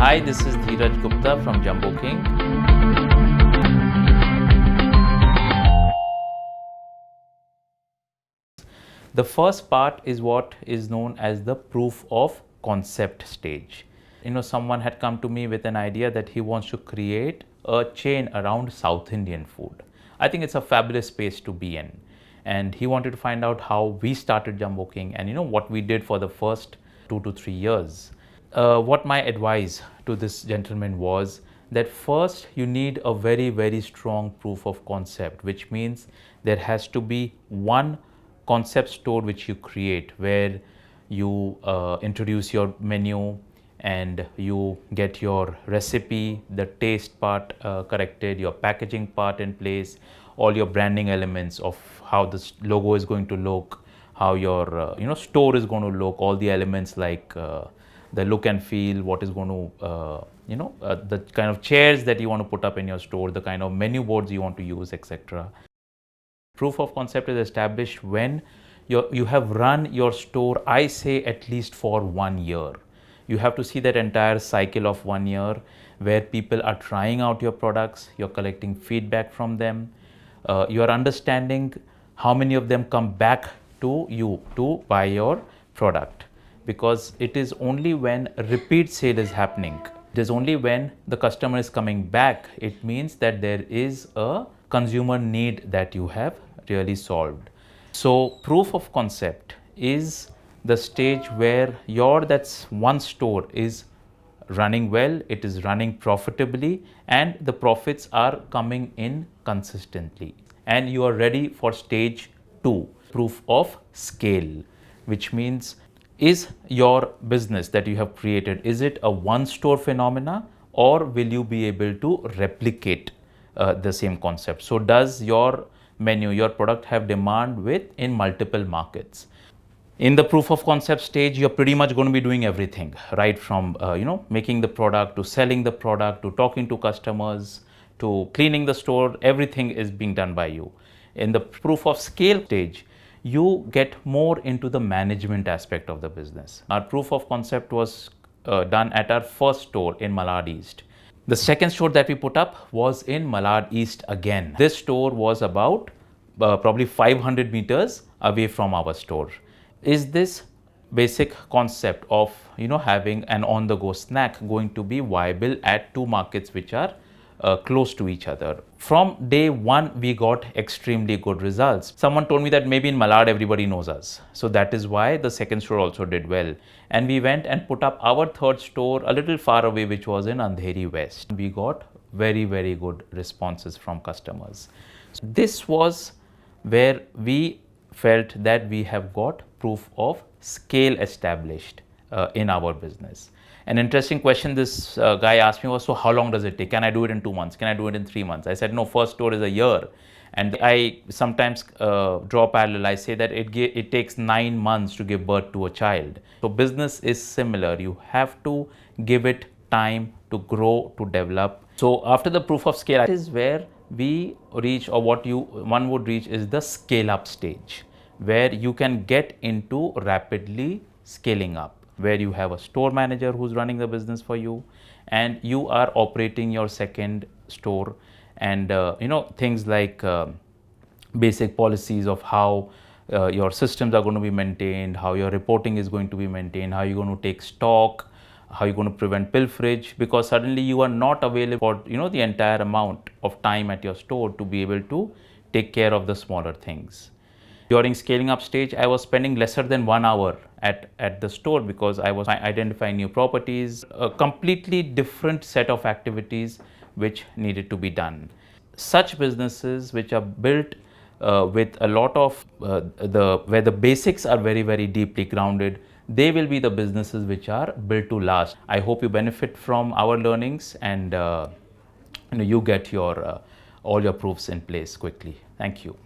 Hi, this is Dheeraj Gupta from Jumboking. The first part is what is known as the proof of concept stage. Someone had come to me with an idea that he wants to create a chain around South Indian food. I think it's a fabulous space to be in. And he wanted to find out how we started Jumboking and what we did for the first 2 to 3 years. What my advice to this gentleman was that first you need a very, very strong proof of concept, which means there has to be one concept store which you create where you introduce your menu and you get your recipe, the taste part corrected, your packaging part in place, all your branding elements of how this logo is going to look, how your store is going to look, all the elements like the look and feel, what is going to the kind of chairs that you want to put up in your store, the kind of menu boards you want to use, etc. Proof of concept is established when you have run your store, I say at least for 1 year. You have to see that entire cycle of 1 year where people are trying out your products, you're collecting feedback from them, you're understanding how many of them come back to you to buy your product. Because it is only when repeat sale is happening, it is only when the customer is coming back, it means that there is a consumer need that you have really solved. So proof of concept is the stage where that's one store is running well, it is running profitably, and the profits are coming in consistently. And you are ready for stage 2, proof of scale, which means is your business that you have created, is it a one store phenomena, or will you be able to replicate the same concept? So does your menu, your product have demand in multiple markets? In the proof of concept stage, you're pretty much going to be doing everything, right from making the product, to selling the product, to talking to customers, to cleaning the store. Everything is being done by you. In the proof of scale stage, you get more into the management aspect of the business. Our proof of concept was done at our first store in Malad East. The second store that we put up was in Malad East again. This store was about probably 500 meters away from our store. Is this basic concept of having an on-the-go snack going to be viable at two markets which are close to each other? From day one, we got extremely good results. Someone told me that maybe in Malad everybody knows us. So that is why the second store also did well. And we went and put up our third store a little far away, which was in Andheri West. We got very, very good responses from customers. So this was where we felt that we have got proof of scale established in our business. An interesting question this guy asked me was, so how long does it take? Can I do it in 2 months? Can I do it in 3 months? I said, no, first store is a year. And I sometimes draw parallel. I say that it takes 9 months to give birth to a child. So business is similar. You have to give it time to grow, to develop. So after the proof of scale is where we reach, or what one would reach, is the scale up stage, where you can get into rapidly scaling up, where you have a store manager who's running the business for you, and you are operating your second store, and things like basic policies of how your systems are going to be maintained, how your reporting is going to be maintained, how you're going to take stock, how you're going to prevent pilferage, because suddenly you are not available for the entire amount of time at your store to be able to take care of the smaller things. During scaling up stage, I was spending lesser than 1 hour at the store, because I was identifying new properties, a completely different set of activities which needed to be done. Such businesses which are built with a lot of where the basics are very, very deeply grounded, they will be the businesses which are built to last. I hope you benefit from our learnings, and you get your all your proofs in place quickly. Thank you.